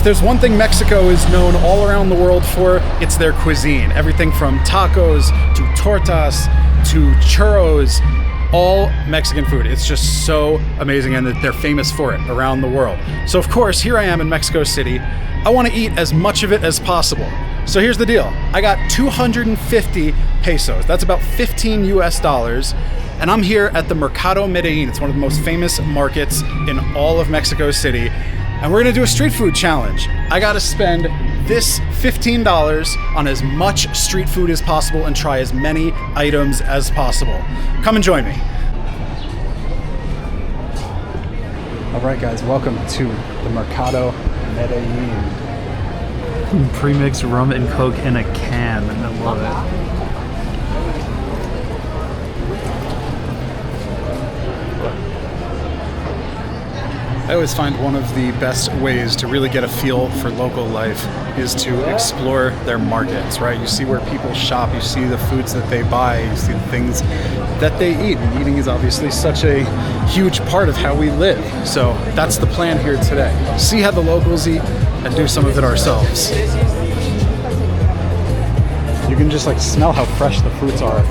there's one thing Mexico is known all around the world for, it's their cuisine. Everything from tacos to tortas to churros, all Mexican food. It's just so amazing, and they're famous for it around the world. So of course, here I am in Mexico City. I want to eat as much of it as possible. So here's the deal. I got 250 pesos. That's about 15 US dollars. And I'm here at the Mercado Medellín. It's one of the most famous markets in all of Mexico City. And we're gonna do a street food challenge. I gotta spend this $15 on as much street food as possible and try as many items as possible. Come and join me. All right, guys, welcome to the Mercado Medellín. Pre-mixed rum and Coke in a can. I love it. I always find one of the best ways to really get a feel for local life is to explore their markets, right? You see where people shop, you see the foods that they buy, you see the things that they eat. And eating is obviously such a huge part of how we live. So that's the plan here today. See how the locals eat and do some of it ourselves. You can just like smell how fresh the fruits are.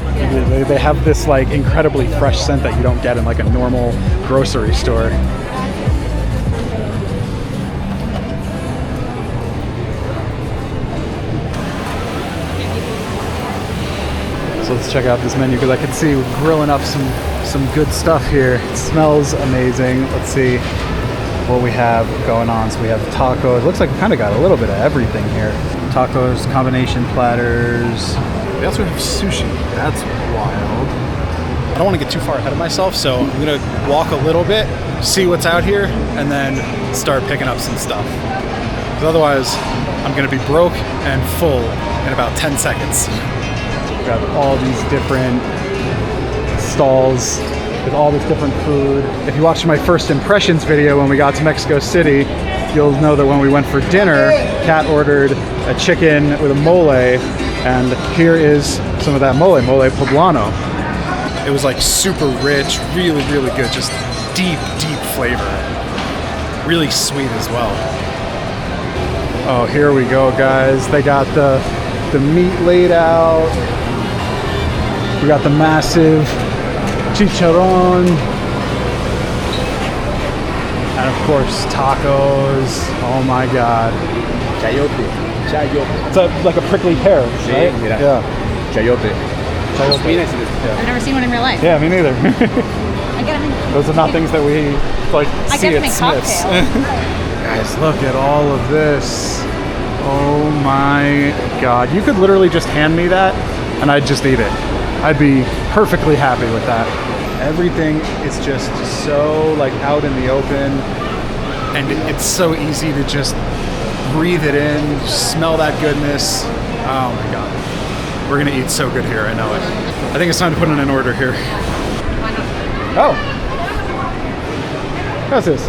They have this like incredibly fresh scent that you don't get in like a normal grocery store. So let's check out this menu because I can see we're grilling up some good stuff here. It smells amazing. Let's see what we have going on. So we have tacos. Looks like we kind of got a little bit of everything here. Tacos, combination platters. We also have sushi. That's wild. I don't want to get too far ahead of myself, so I'm gonna walk a little bit, see what's out here, and then start picking up some stuff. Because otherwise, I'm gonna be broke and full in about 10 seconds. We have all these different stalls with all this different food. If you watched my first impressions video when we got to Mexico City, you'll know that when we went for dinner, Kat ordered a chicken with a mole, and here is some of that mole poblano. It was like super rich, really, really good, just deep, deep flavor. Really sweet as well. Oh, here we go, guys. They got the meat laid out. We got the massive chicharron. And of course, tacos. Oh my God. Chayote. It's like a prickly pear, right? Mira. Yeah. Chayote. I've never seen one in real life. Yeah, me neither. I get them. Those are not things that we like I see get them at in Smith's. cocktails. Guys, look at all of this. Oh my God. You could literally just hand me that and I'd just eat it. I'd be perfectly happy with that. Everything is just so like out in the open, and it's so easy to just breathe it in, smell that goodness. Oh my God. We're gonna eat so good here, I know it. I think it's time to put in an order here. Oh. Gracias.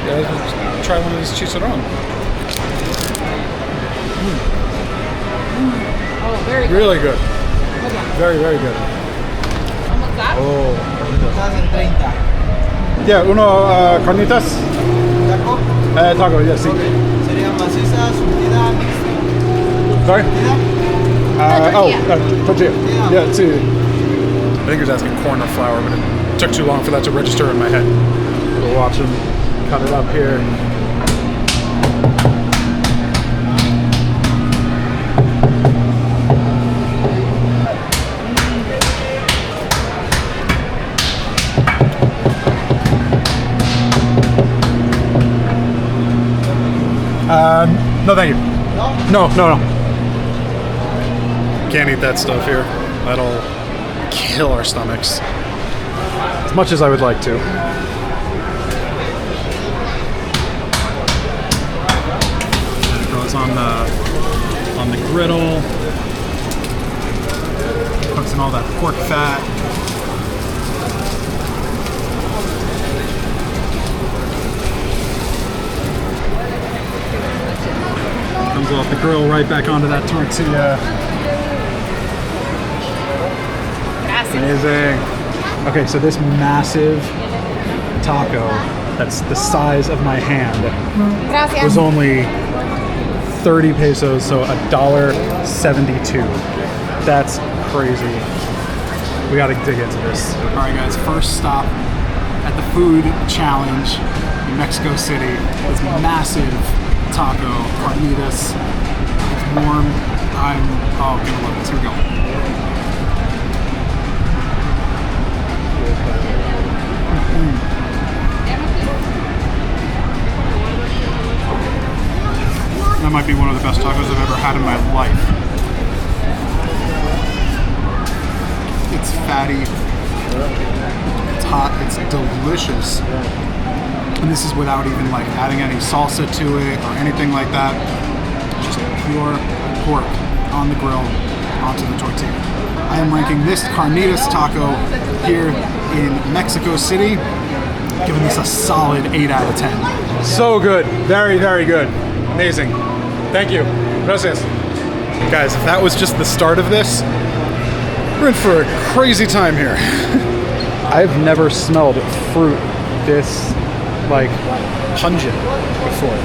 Yeah, let's try one of these chicharron. Oh, very good. Really good. Good one. Very, very good. Almost that. Oh. Yeah, uno carnitas. Taco. Taco, yeah, sí. Serían macizas, surtida, mixta. Sorry? Tortilla. Tortilla. Yeah, see. I think he was asking corn or flour, but it took too long for that to register in my head. We'll watch him cut it up here. No, thank you. No? No. Can't eat that stuff here. That'll kill our stomachs. As much as I would like to. And it goes on the griddle. Cooks in all that pork fat. Comes off the grill right back onto that tortilla. Amazing. Okay, so this massive taco that's the size of my hand Gracias. was only 30 pesos, so $1.72. That's crazy. We gotta dig into this. All right, guys, first stop at the food challenge in Mexico City. This massive taco, carnitas. It's warm. I'm gonna love this. Here we go. That might be one of the best tacos I've ever had in my life. It's fatty, it's hot, it's delicious. And this is without even like adding any salsa to it or anything like that. Just pure pork on the grill onto the tortilla. I am ranking this carnitas taco here in Mexico City, giving this a solid 8 out of 10. So good, very, very good, amazing. Thank you. Gracias. Guys, if that was just the start of this, we're in for a crazy time here. I've never smelled fruit this, like, pungent before.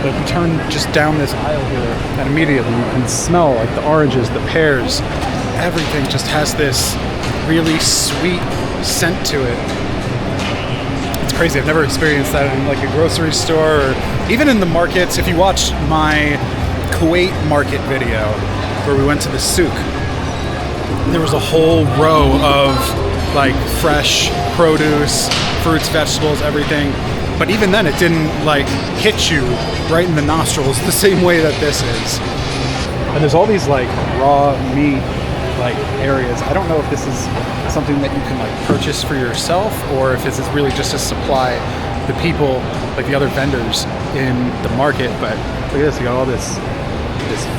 Like, you turn just down this aisle here, and immediately you can smell, like, the oranges, the pears. Everything just has this really sweet scent to it. It's crazy. I've never experienced that in, like, a grocery store or even in the markets. If you watch my Kuwait market video where we went to the souk, there was a whole row of like fresh produce, fruits, vegetables, everything. But even then it didn't like hit you right in the nostrils the same way that this is. And there's all these like raw meat like areas. I don't know if this is something that you can like purchase for yourself or if this is really just to supply the people, like the other vendors in the market. But look at this, you got all this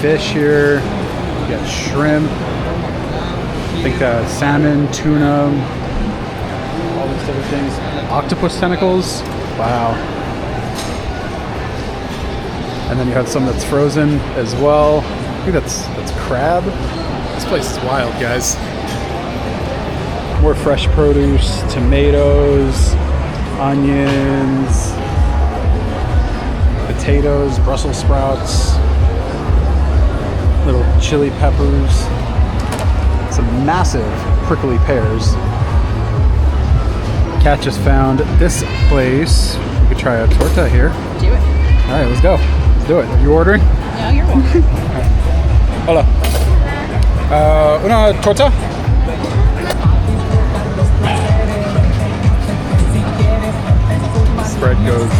fish here, you got shrimp, I think salmon, tuna, all these different things. Octopus tentacles, wow. And then you have some that's frozen as well. I think that's crab. This place is wild, guys. More fresh produce, tomatoes, onions, potatoes, Brussels sprouts, little chili peppers, some massive prickly pears. Kat just found this place. We could try a torta here. Do it. All right, let's go. Let's do it. Are you ordering? No, you're welcome. Hola. Una torta? Spread goes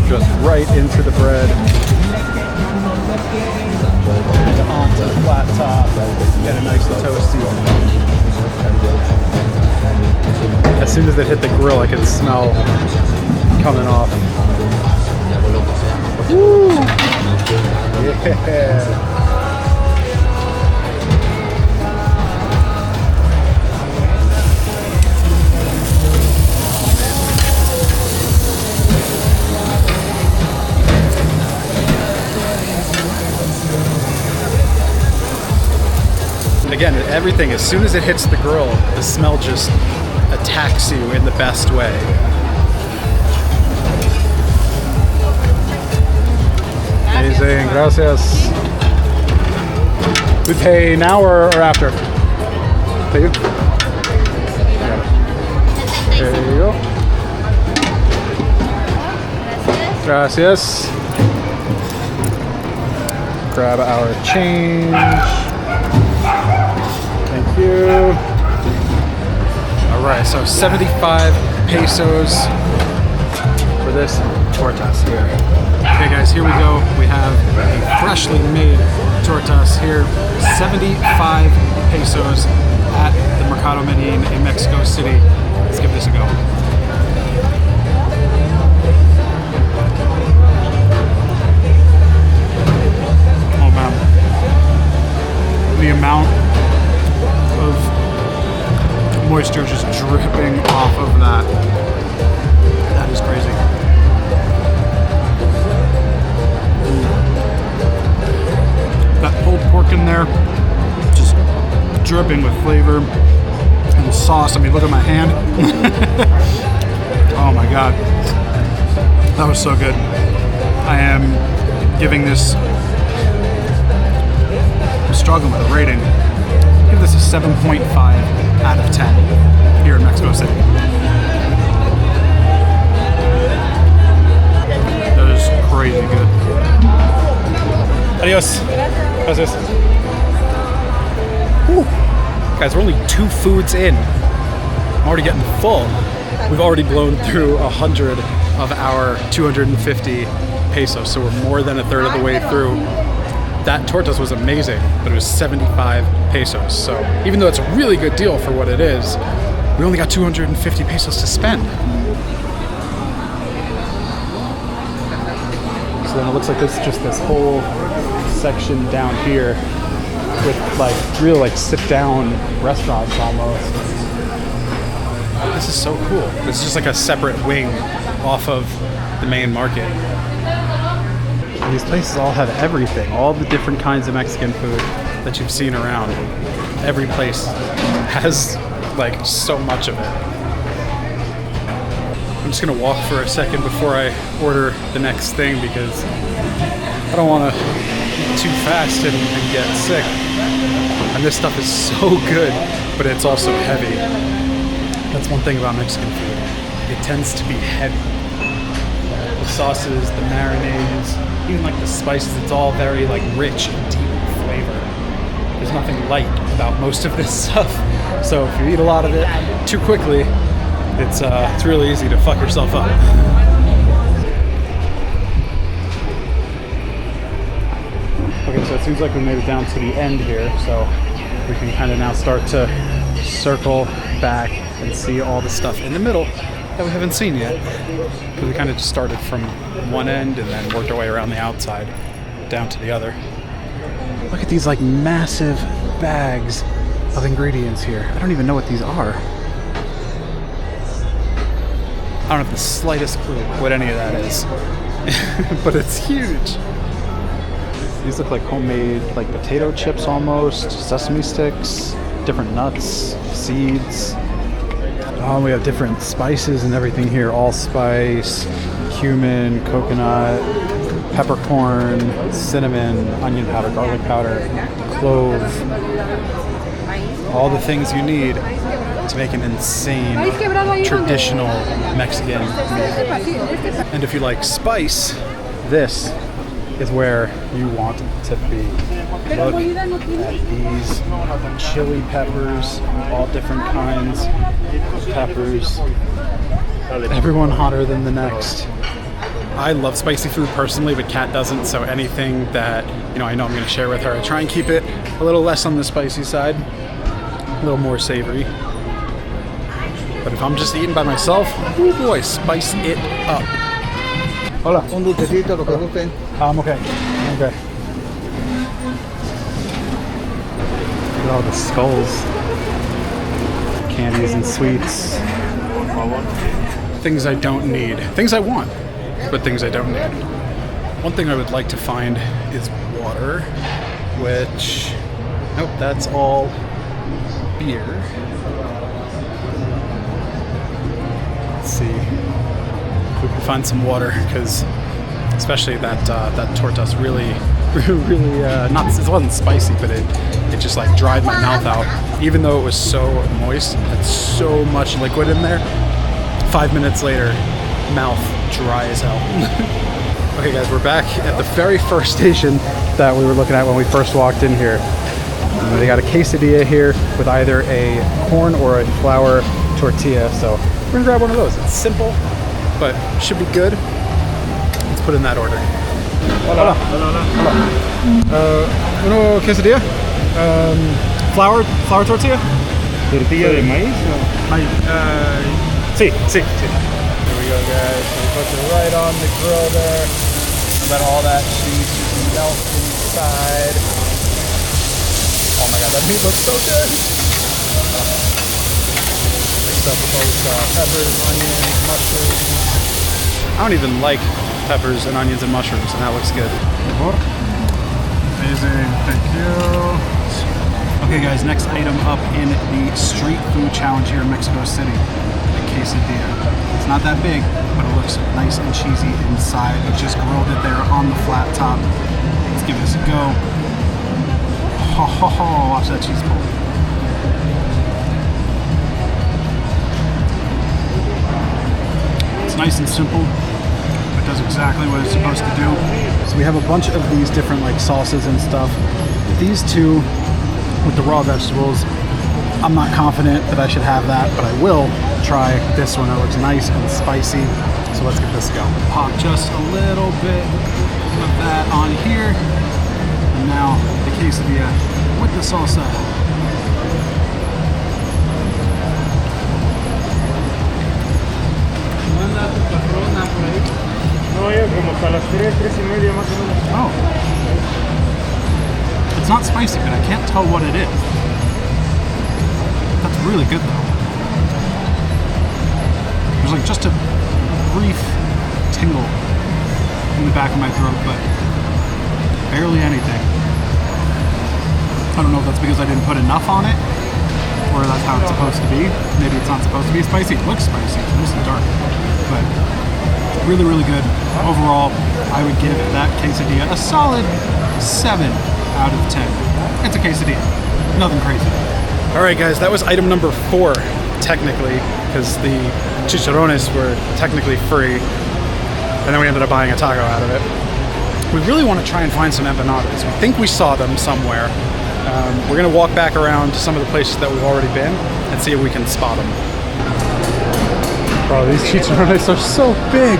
just right into the bread. And onto the flat top. Get a nice toasty. As soon as it hit the grill, I could smell coming off. Woo! Yeah. Again, everything, as soon as it hits the grill, the smell just attacks you in the best way. Amazing, gracias. We pay now or after? Pay you? There you go. Gracias. Grab our change. Thank you. All right, so 75 pesos for this tortas here. Okay guys, here we go. We have a freshly made tortas here. 75 pesos at the Mercado Medellín in Mexico City. Let's give this a go. Oh man. The amount of moisture just dripping off of that. That is crazy. That pulled pork in there, just dripping with flavor and sauce. I mean, look at my hand. Oh my God. That was so good. I am giving this, I'm struggling with a rating. Give this a 7.5 out of 10 here in Mexico City. That is crazy good. Adios. Gracias. Whew. Guys, we're only 2 foods in. I'm already getting full. We've already blown through 100 of our 250 pesos, so we're more than a third of the way through. That tortas was amazing, but it was 75 pesos. So even though it's a really good deal for what it is, we only got 250 pesos to spend. So then it looks like this is just this whole section down here with like real like sit down restaurants almost. This is so cool. This is just like a separate wing off of the main market. And these places all have everything, all the different kinds of Mexican food that you've seen around. Every place has like so much of it. I'm just gonna walk for a second before I order the next thing because I don't want to eat too fast and get sick. And this stuff is so good, but it's also heavy. That's one thing about Mexican food. It tends to be heavy. The sauces, the marinades, even like the spices, it's all very like rich and deep in flavor. There's nothing light about most of this stuff. So if you eat a lot of it too quickly, it's really easy to fuck yourself up. Okay, so it seems like we made it down to the end here, so we can kind of now start to circle back and see all the stuff in the middle that we haven't seen yet. Because we kind of just started from one end and then worked our way around the outside down to the other. Look at these like massive bags of ingredients here. I don't even know what these are. I don't have the slightest clue what any of that is. But it's huge. These look like homemade like potato chips almost, sesame sticks, different nuts, seeds. Oh, we have different spices and everything here. Allspice, cumin, coconut, peppercorn, cinnamon, onion powder, garlic powder, clove. All the things you need to make an insane, traditional Mexican meal. And if you like spice, this is where you want to be. Look at these chili peppers, all different kinds of peppers. Everyone hotter than the next. I love spicy food personally, but Kat doesn't, so anything that I know I'm going to share with her, I try and keep it a little less on the spicy side, a little more savory. But if I'm just eating by myself, oh boy, spice it up. Hola. Un dulcecito, lo que gusten. Okay. Okay. Look at all the skulls. Candies and sweets. Things I don't need. Things I want, but things I don't need. One thing I would like to find is water, which, nope, that's all beer. Let's see if we can find some water, because especially that tortas really not, it wasn't spicy, but it just like dried my mouth out. Even though it was so moist, had so much liquid in there. 5 minutes later, mouth dry as hell. Okay guys, we're back at the very first station that we were looking at when we first walked in here. They got a quesadilla here with either a corn or a flour tortilla, so we're gonna grab one of those. It's simple, but should be good. Let's put in that order. Hola. Hola. Uno quesadilla. Flour tortilla. ¿Tortilla de maíz? Sí. There we go, guys. So we put it right on the grill there. And then all that cheese just melts inside. Oh my god, that meat looks so good. Mixed up with those peppers, onions, mushrooms. I don't even like peppers and onions and mushrooms, and that looks good. Amazing, thank you. Okay guys, next item up in the street food challenge here in Mexico City. The quesadilla. It's not that big, but it looks nice and cheesy inside. It just grilled it there on the flat top. Let's give this a go. Ho ho ho, watch that cheese pull. It's nice and simple. It does exactly what it's supposed to do. So we have a bunch of these different like sauces and stuff. These two with the raw vegetables, I'm not confident that I should have that, but I will try this one. It looks nice and spicy. So let's get this going. Pop just a little bit of that on here. And now the quesadilla with the salsa. Oh. It's not spicy, but I can't tell what it is. That's really good though. There's like just a brief tingle in the back of my throat, but barely anything. I don't know if that's because I didn't put enough on it, or that's how it's supposed to be. Maybe it's not supposed to be spicy. It looks spicy, it's nice and dark, but really, really good. Overall, I would give that quesadilla a solid 7 out of 10. It's a quesadilla, nothing crazy. All right, guys, that was item number 4, technically, because the chicharrones were technically free, and then we ended up buying a taco out of it. We really want to try and find some empanadas. We think we saw them somewhere. We're gonna walk back around to some of the places that we've already been and see if we can spot them. Bro, these chicharrones are so big.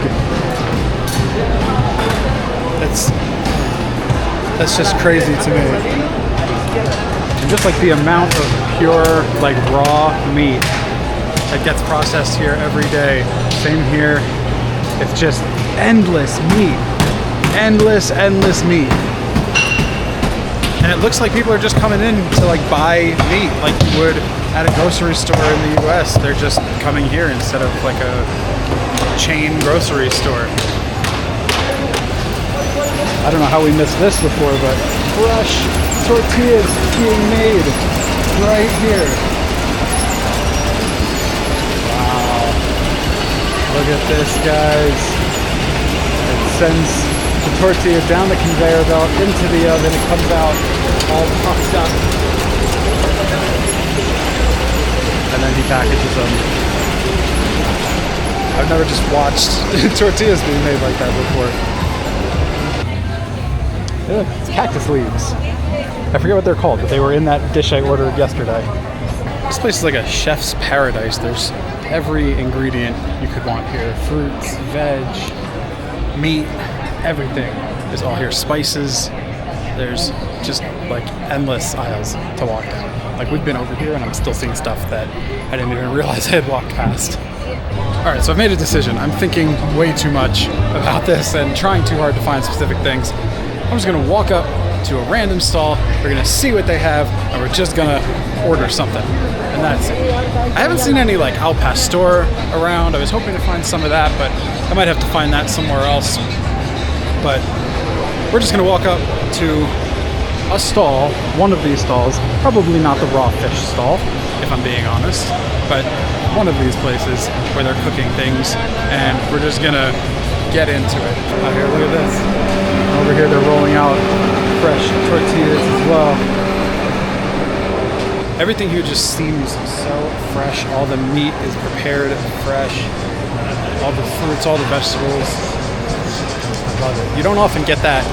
That's just crazy to me. And just like the amount of pure, like raw meat that gets processed here every day. Same here. It's just endless meat. Endless meat. And it looks like people are just coming in to like buy meat like you would at a grocery store in the US. They're just coming here instead of like a chain grocery store. I don't know how we missed this before, but fresh tortillas being made right here. Wow. Look at this, guys. It sends the tortilla down the conveyor belt into the oven. It comes out all puffed up. And then he packages them. I've never just watched tortillas being made like that before. Hey, look, it's cactus leaves. I forget what they're called, but they were in that dish I ordered yesterday. This place is like a chef's paradise. There's every ingredient you could want here. Fruits, veg, meat, everything is all here. Spices. There's just like endless aisles to walk down. Like we've been over here and I'm still seeing stuff that I didn't even realize I had walked past. All right, so I've made a decision. I'm thinking way too much about this and trying too hard to find specific things. I'm just gonna walk up to a random stall, we're gonna see what they have, and we're just gonna order something. And that's it. I haven't seen any like al pastor around. I was hoping to find some of that, but I might have to find that somewhere else. But we're just gonna walk up to a stall, one of these stalls, probably not the raw fish stall, if I'm being honest, but one of these places where they're cooking things, and we're just gonna get into it. Out here, look at this. Over here they're rolling out fresh tortillas as well. Everything here just seems so fresh. All the meat is prepared fresh. All the fruits, all the vegetables. I love it. You don't often get that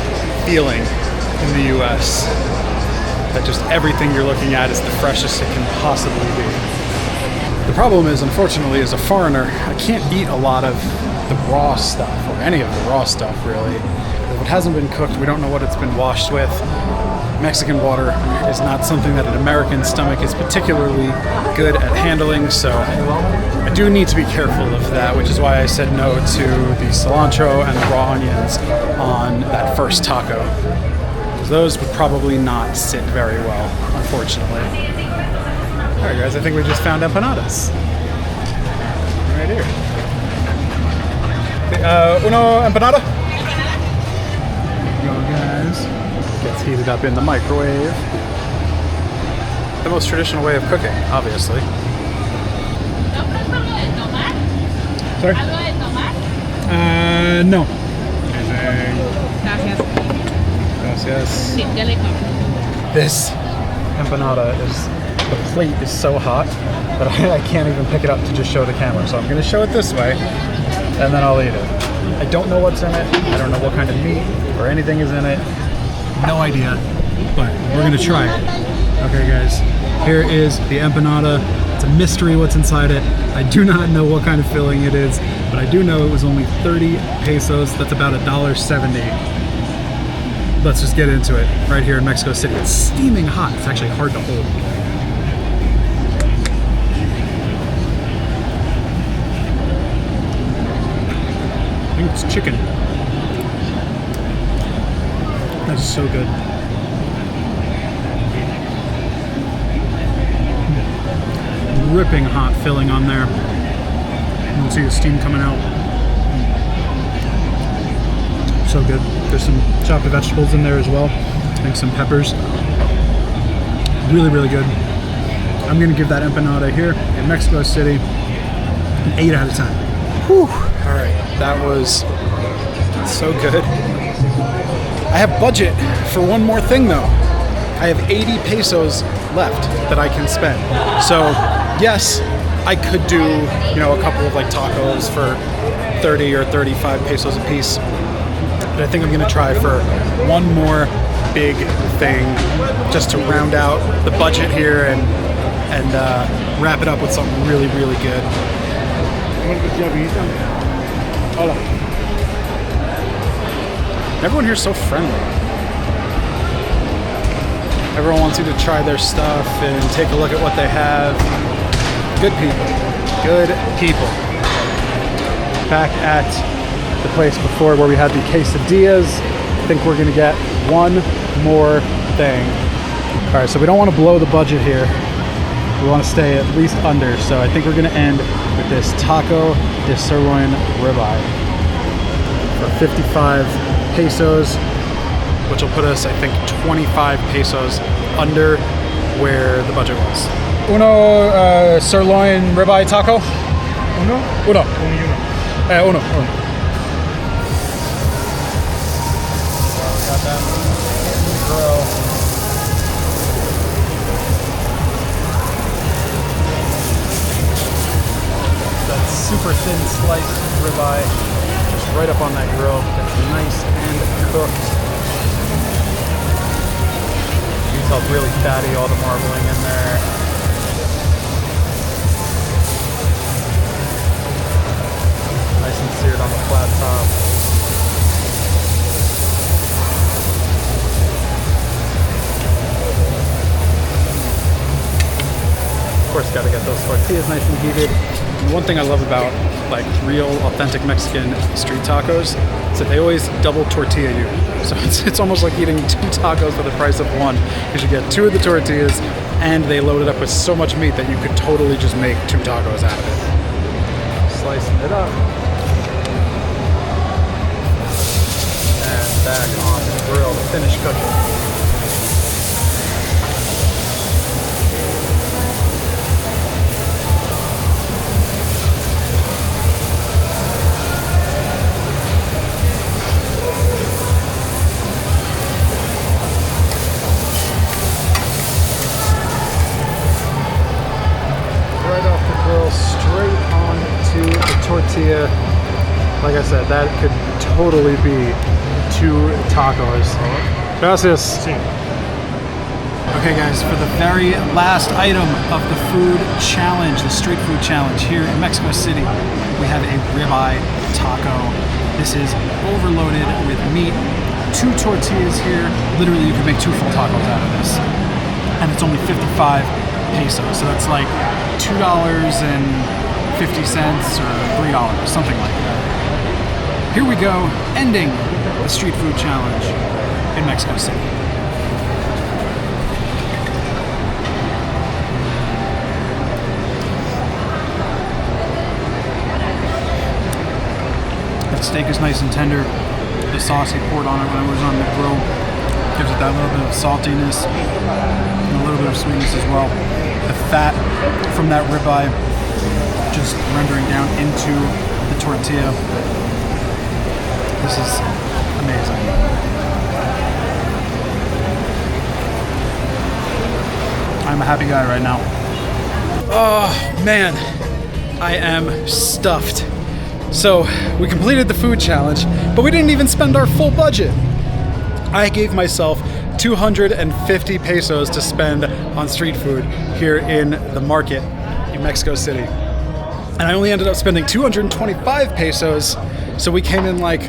feeling in the US. That just everything you're looking at is the freshest it can possibly be. The problem is, unfortunately, as a foreigner, I can't eat a lot of the raw stuff, or any of the raw stuff, really. If it hasn't been cooked, we don't know what it's been washed with. Mexican water is not something that an American stomach is particularly good at handling, so I do need to be careful of that, which is why I said no to the cilantro and the raw onions on that first taco. Those would probably not sit very well, unfortunately. Alright guys, I think we just found empanadas. Right here. Uno empanada? There you go, guys. Gets heated up in the microwave. The most traditional way of cooking, obviously. Sorry? ¿Algo de tomar? No. Gracias. Gracias. Sí, ya le compro. This empanada the plate is so hot that I can't even pick it up to just show the camera. So I'm gonna show it this way and then I'll eat it. I don't know what's in it. I don't know what kind of meat or anything is in it. No idea, but we're gonna try it. Okay guys, here is the empanada. It's a mystery what's inside it. I do not know what kind of filling it is, but I do know it was only 30 pesos. That's about $1.70. Let's just get into it right here in Mexico City. It's steaming hot. It's actually hard to hold. I think it's chicken. That's so good. Ripping hot filling on there. You can see the steam coming out. So good. There's some chopped vegetables in there as well. I think some peppers. Really, really good. I'm gonna give that empanada here in Mexico City an 8 out of 10. Whew. All right, that was so good. I have budget for one more thing though. I have 80 pesos left that I can spend. So yes, I could do, you know, a couple of like tacos for 30 or 35 pesos a piece. But I think I'm gonna try for one more big thing just to round out the budget here and wrap it up with something really, really good. Hola. Everyone here's so friendly. Everyone wants you to try their stuff and take a look at what they have. Good people. Good people. Back at the place before where we had the quesadillas. I think we're gonna get one more thing. All right, so we don't want to blow the budget here. We want to stay at least under, so I think we're gonna end with this taco de sirloin ribeye for 55 pesos, which will put us, I think, 25 pesos under where the budget was. Uno sirloin ribeye taco? Uno? Uno. Uno. Got that grill. That super thin sliced ribeye, just right up on that grill. It's nice and cooked. You can tell it's really fatty, all the marbling in there. Nice and seared on the flat top. Of course, gotta get those tortillas nice and heated. And one thing I love about like real authentic Mexican street tacos is that they always double tortilla you. So it's almost like eating 2 tacos for the price of 1, because you get 2 of the tortillas and they load it up with so much meat that you could totally just make 2 tacos out of it. Slicing it up. And back on the grill to finish cooking. Tortilla, like I said, that could totally be 2 tacos. Gracias. Okay guys, for the very last item of the food challenge, the street food challenge here in Mexico City, we have a ribeye taco. This is overloaded with meat, 2 tortillas here. Literally, you could make 2 full tacos out of this. And it's only 55 pesos, so that's like $2.50 or $3, something like that. Here we go, ending the street food challenge in Mexico City. That steak is nice and tender. The sauce he poured on it when it was on the grill gives it that little bit of saltiness and a little bit of sweetness as well. The fat from that ribeye just rendering down into the tortilla. This is amazing. I'm a happy guy right now. Oh man, I am stuffed. So we completed the food challenge, but we didn't even spend our full budget. I gave myself 250 pesos to spend on street food here in the market in Mexico City. And I only ended up spending 225 pesos, so we came in like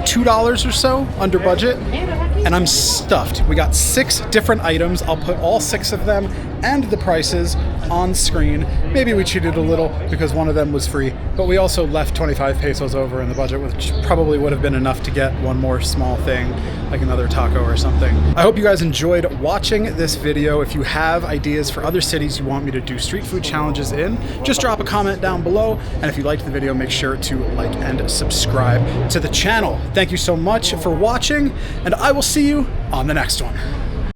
$2 or so under budget, and I'm stuffed. We got 6 different items. I'll put all 6 of them and the prices on screen. Maybe we cheated a little because one of them was free, but we also left 25 pesos over in the budget, which probably would have been enough to get one more small thing, like another taco or something. I hope you guys enjoyed watching this video. If you have ideas for other cities you want me to do street food challenges in, just drop a comment down below. And if you liked the video, make sure to like and subscribe to the channel. Thank you so much for watching, and I will see you on the next one.